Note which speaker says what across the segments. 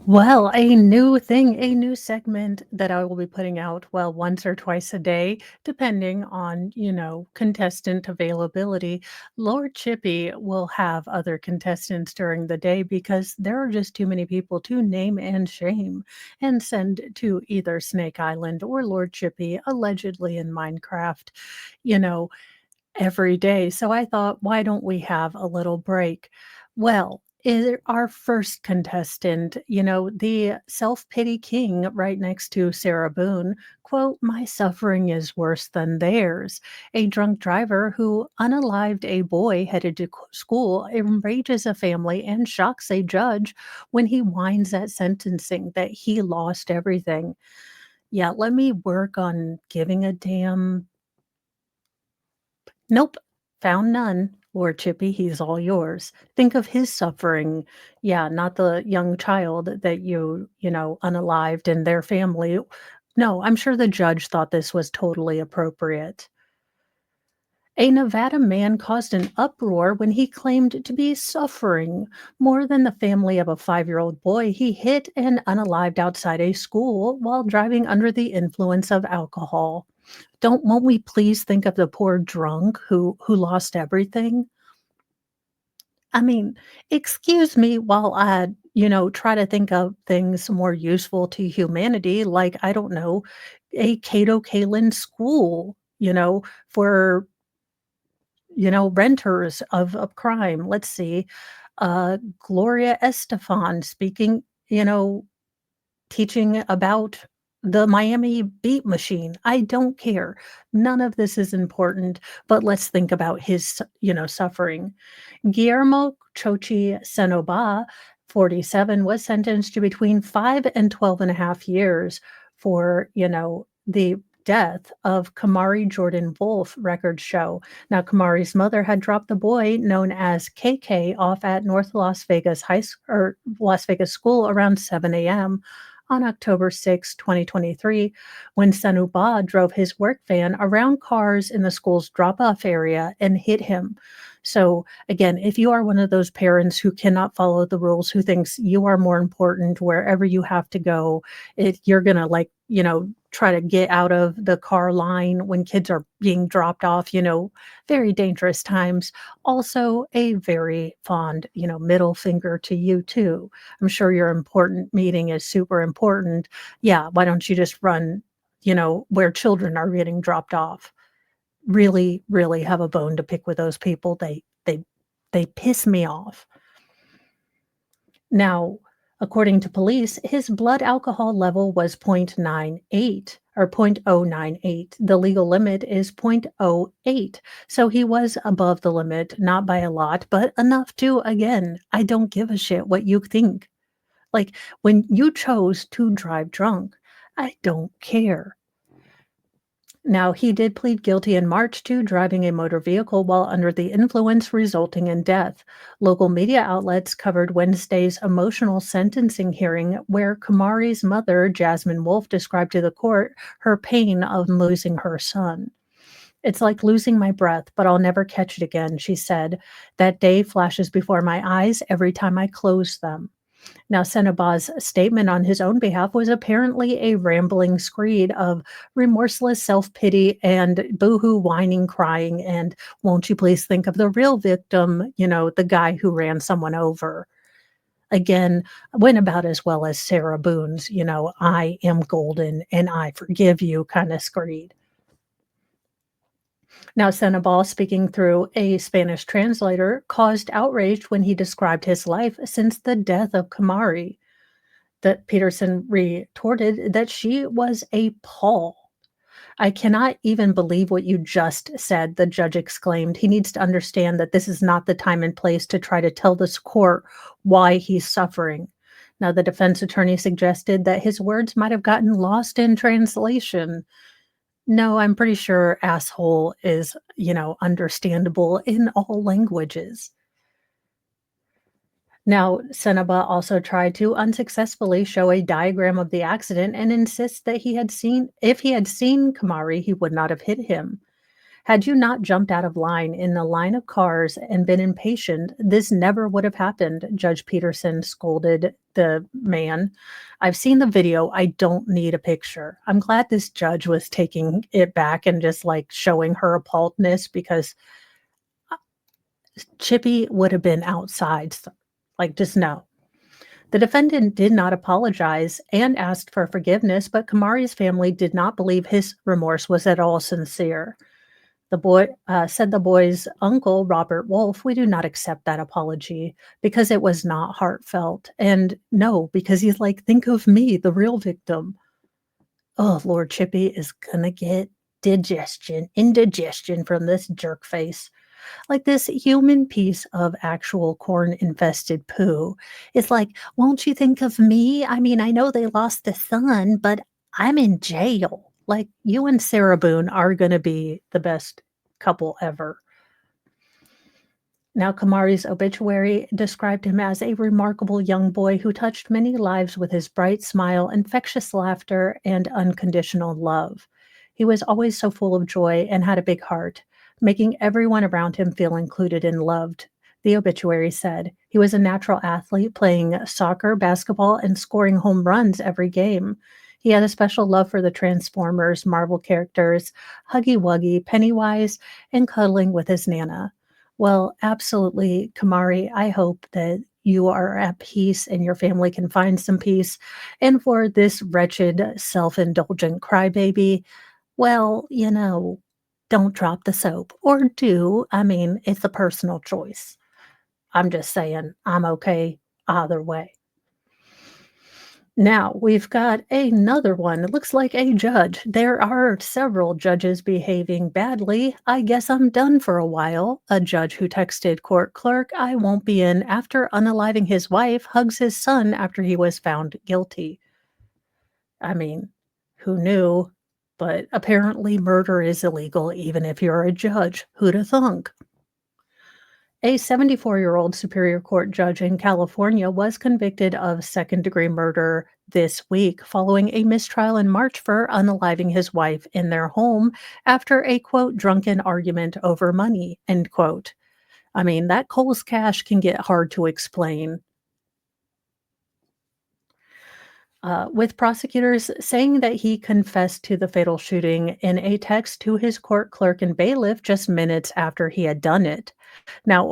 Speaker 1: Well, a new thing, a new segment that I will be putting out, well, once or twice a day, depending on, contestant availability. Lord Chippy will have other contestants during the day because there are just too many people to name and shame and send to either Snake Island or Lord Chippy, allegedly in Minecraft, you know, every day. So I thought, why don't we have a little break? Well, our first contestant, the self pity king right next to Sarah Boone, quote, "My suffering is worse than theirs." A drunk driver who unalived a boy headed to school enrages a family and shocks a judge when he whines at sentencing that he lost everything. Yeah, let me work on giving a damn. Nope, found none. Lord Chippy, he's all yours. Think of his suffering. Yeah, not the young child that unalived and their family. No, I'm sure the judge thought this was totally appropriate. A Nevada man caused an uproar when he claimed to be suffering more than the family of a 5-year-old boy he hit and unalived outside a school while driving under the influence of alcohol. Don't Won't we please think of the poor drunk who lost everything? I mean, excuse me while I, try to think of things more useful to humanity, like, I don't know, a Cato Kalin school, for, renters of crime. Let's see, Gloria Estefan speaking, teaching about the Miami Beat Machine. I don't care. None of this is important, but let's think about his, suffering. Guillermo Chochi Senoba, 47, was sentenced to between 5 and 12 and a half years for, the death of Kamari Jordan Wolf, records show. Now, Kamari's mother had dropped the boy known as KK off at North Las Vegas or Las Vegas School around 7 a.m. on October 6, 2023, when Sanuba drove his work van around cars in the school's drop-off area and hit him. So again, if you are one of those parents who cannot follow the rules, who thinks you are more important wherever you have to go, you're gonna try to get out of the car line when kids are being dropped off, very dangerous times. Also, a very fond, middle finger to you too. I'm sure your important meeting is super important. Yeah, why don't you just run, where children are getting dropped off? Really, really have a bone to pick with those people. They piss me off. Now, according to police, his blood alcohol level was 0.98 or 0.098. The legal limit is 0.08. So he was above the limit, not by a lot, but enough to, again, I don't give a shit what you think. Like, when you chose to drive drunk, I don't care. Now, he did plead guilty in March to driving a motor vehicle while under the influence, resulting in death. Local media outlets covered Wednesday's emotional sentencing hearing, where Kamari's mother, Jasmine Wolf, described to the court her pain of losing her son. "It's like losing my breath, but I'll never catch it again," she said. "That day flashes before my eyes every time I close them." Now, Seneba's statement on his own behalf was apparently a rambling screed of remorseless self-pity and boohoo whining, crying, and "won't you please think of the real victim, the guy who ran someone over." Again, went about as well as Sarah Boone's, "I am golden and I forgive you" kind of screed. Now, Sandoval, speaking through a Spanish translator, caused outrage when he described his life since the death of Kamari. That Peterson retorted that she was a Paul. "I cannot even believe what you just said," the judge exclaimed. "He needs to understand that this is not the time and place to try to tell this court why he's suffering." Now, the defense attorney suggested that his words might have gotten lost in translation. No, I'm pretty sure asshole is, understandable in all languages. Now, Seneba also tried to unsuccessfully show a diagram of the accident and insists that if he had seen Kamari, he would not have hit him. Had you not jumped out of line in the line of cars and been impatient, this never would have happened, Judge Peterson scolded the man. I've seen the video. I don't need a picture. I'm glad this judge was taking it back and just like showing her appalledness because Chippy would have been outside. Like, just no. The defendant did not apologize and asked for forgiveness, but Kamari's family did not believe his remorse was at all sincere. The boy said the boy's uncle, Robert Wolf, we do not accept that apology because it was not heartfelt. And no, because he's like, think of me, the real victim. Oh, Lord Chippy is gonna get indigestion from this jerk face. Like this human piece of actual corn infested poo. It's like, won't you think of me? I mean, I know they lost the son, but I'm in jail. Like, you and Sarah Boone are going to be the best couple ever. Now, Kamari's obituary described him as a remarkable young boy who touched many lives with his bright smile, infectious laughter, and unconditional love. He was always so full of joy and had a big heart, making everyone around him feel included and loved. The obituary said he was a natural athlete, playing soccer, basketball, and scoring home runs every game. He had a special love for the Transformers, Marvel characters, Huggy Wuggy, Pennywise, and cuddling with his Nana. Well, absolutely, Kamari. I hope that you are at peace and your family can find some peace. And for this wretched, self indulgent crybaby, well, don't drop the soap or do. I mean, it's a personal choice. I'm just saying, I'm okay either way. Now we've got another one. It looks like a judge. There are several judges behaving badly. I guess I'm done for a while. A judge who texted court clerk, I won't be in after unaliving his wife, hugs his son after he was found guilty. I mean, who knew? But apparently murder is illegal even if you're a judge. Who'da thunk? A 74-year-old Superior Court judge in California was convicted of second-degree murder this week following a mistrial in March for unaliving his wife in their home after a, quote, drunken argument over money, end quote. I mean, that Coles cash can get hard to explain. With prosecutors saying that he confessed to the fatal shooting in a text to his court clerk and bailiff just minutes after he had done it. Now,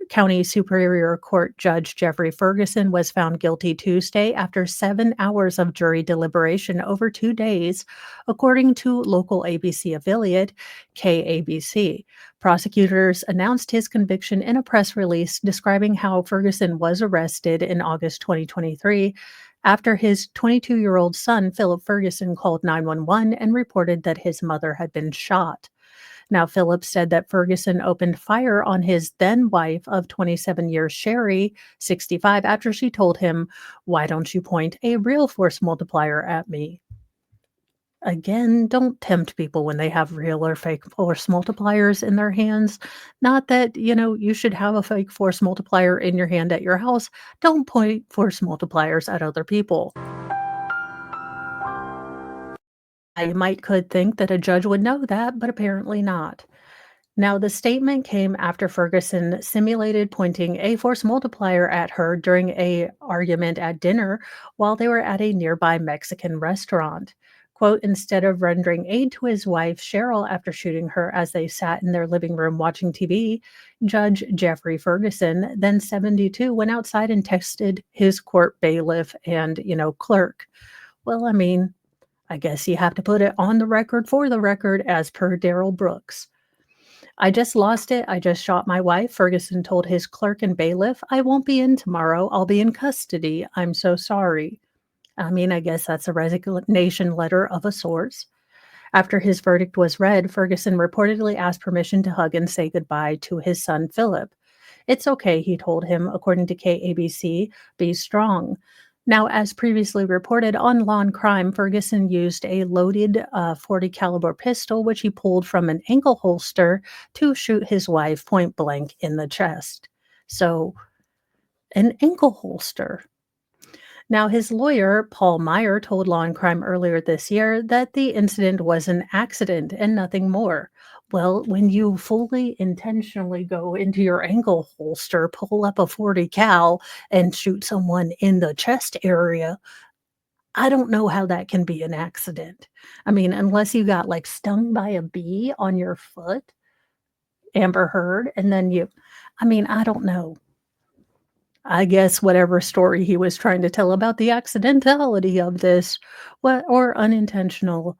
Speaker 1: County Superior Court Judge Jeffrey Ferguson was found guilty Tuesday after 7 hours of jury deliberation over 2 days, according to local ABC affiliate KABC. Prosecutors announced his conviction in a press release describing how Ferguson was arrested in August 2023 after his 22-year-old son, Philip Ferguson, called 911 and reported that his mother had been shot. Now, Philip said that Ferguson opened fire on his then wife of 27 years, Sherry, 65, after she told him, "Why don't you point a real force multiplier at me?" Again, don't tempt people when they have real or fake force multipliers in their hands. Not that, you should have a fake force multiplier in your hand at your house. Don't point force multipliers at other people. Could think that a judge would know that, but apparently not. Now, the statement came after Ferguson simulated pointing a force multiplier at her during a argument at dinner while they were at a nearby Mexican restaurant. Quote, instead of rendering aid to his wife, Cheryl, after shooting her as they sat in their living room watching TV, Judge Jeffrey Ferguson, then 72, went outside and texted his court bailiff and, clerk. Well, I mean, I guess you have to put it on the record for the record as per Daryl Brooks. I just lost it. I just shot my wife, Ferguson told his clerk and bailiff. I won't be in tomorrow. I'll be in custody. I'm so sorry. I mean, I guess that's a resignation letter of a source. After his verdict was read, Ferguson reportedly asked permission to hug and say goodbye to his son, Philip. It's okay, he told him, according to KABC. Be strong. Now, as previously reported on Law and Crime, Ferguson used a loaded .40 caliber pistol, which he pulled from an ankle holster, to shoot his wife point blank in the chest. So, an ankle holster. Now, his lawyer, Paul Meyer, told Law and Crime earlier this year that the incident was an accident and nothing more. Well, when you fully intentionally go into your ankle holster, pull up a 40 cal, and shoot someone in the chest area, I don't know how that can be an accident. I mean, unless you got, like, stung by a bee on your foot, Amber Heard, and then you I mean, I don't know. I guess whatever story he was trying to tell about the accidentality of this, what or unintentional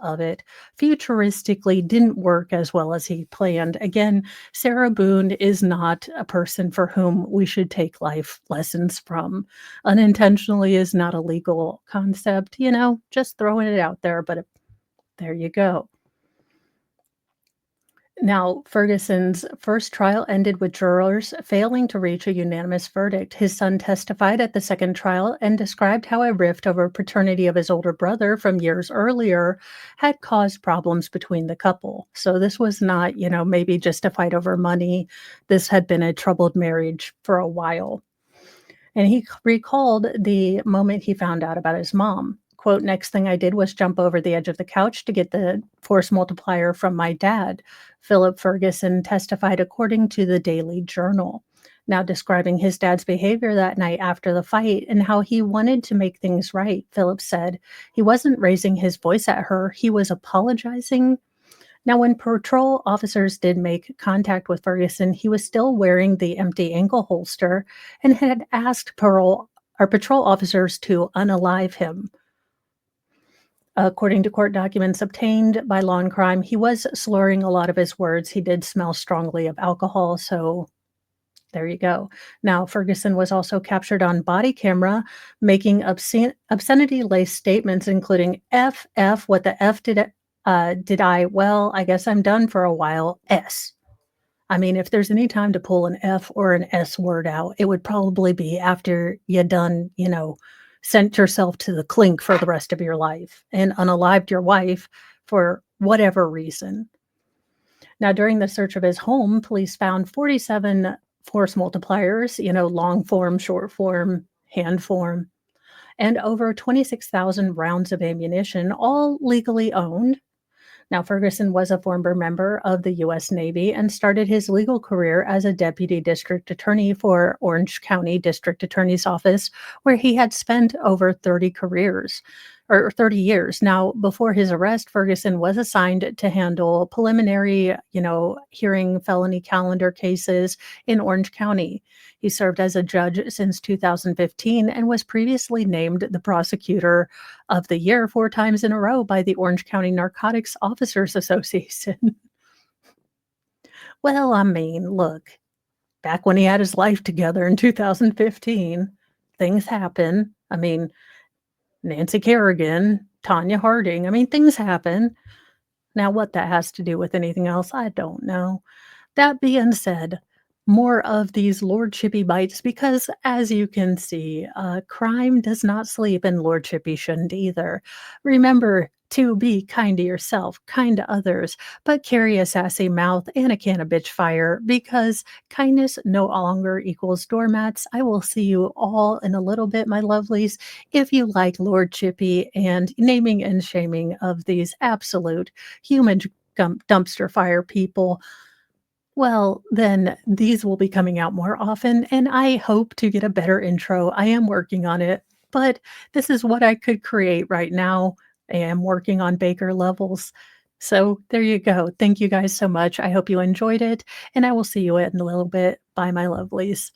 Speaker 1: of it futuristically didn't work as well as he planned. Again, Sarah Boone is not a person for whom we should take life lessons from. Unintentionally is not a legal concept, just throwing it out there, but there you go. Now, Ferguson's first trial ended with jurors failing to reach a unanimous verdict. His son testified at the second trial and described how a rift over paternity of his older brother from years earlier had caused problems between the couple. So this was not, maybe just a fight over money. This had been a troubled marriage for a while. And he recalled the moment he found out about his mom. Quote, next thing I did was jump over the edge of the couch to get the force multiplier from my dad. Philip Ferguson testified according to the Daily Journal. Now, describing his dad's behavior that night after the fight and how he wanted to make things right, Philip said he wasn't raising his voice at her, he was apologizing. Now, when patrol officers did make contact with Ferguson, he was still wearing the empty ankle holster and had asked patrol officers to unalive him. According to court documents obtained by Law and Crime, he was slurring a lot of his words. He did smell strongly of alcohol, so there you go. Now, Ferguson was also captured on body camera making obscenity-laced statements, including "F, what the F did I? Well, I guess I'm done for a while. S." I mean, if there's any time to pull an F or an S word out, it would probably be after you done, sent yourself to the clink for the rest of your life and unalived your wife for whatever reason. Now, during the search of his home, police found 47 force multipliers, long form, short form, hand form, and over 26,000 rounds of ammunition, all legally owned. Now, Ferguson was a former member of the U.S. Navy and started his legal career as a deputy district attorney for Orange County District Attorney's Office, where he had spent over 30 years. Now, before his arrest, Ferguson was assigned to handle preliminary, hearing felony calendar cases in Orange County. He served as a judge since 2015 and was previously named the prosecutor of the year 4 times in a row by the Orange County Narcotics Officers Association. Well, I mean, look, back when he had his life together in 2015, things happen. I mean, Nancy Kerrigan, Tanya Harding, I mean, things happen. Now, what that has to do with anything else, I don't know. That being said, more of these Lord Chippy bites because, as you can see, crime does not sleep, and Lord Chippy shouldn't either. Remember to be kind to yourself, kind to others, but carry a sassy mouth and a can of bitch fire because kindness no longer equals doormats. I will see you all in a little bit, my lovelies. If you like Lord Chippy and naming and shaming of these absolute human dumpster fire people, well, then these will be coming out more often, and I hope to get a better intro. I am working on it, but this is what I could create right now. I am working on Baker levels. So there you go. Thank you guys so much. I hope you enjoyed it, and I will see you in a little bit. Bye, my lovelies.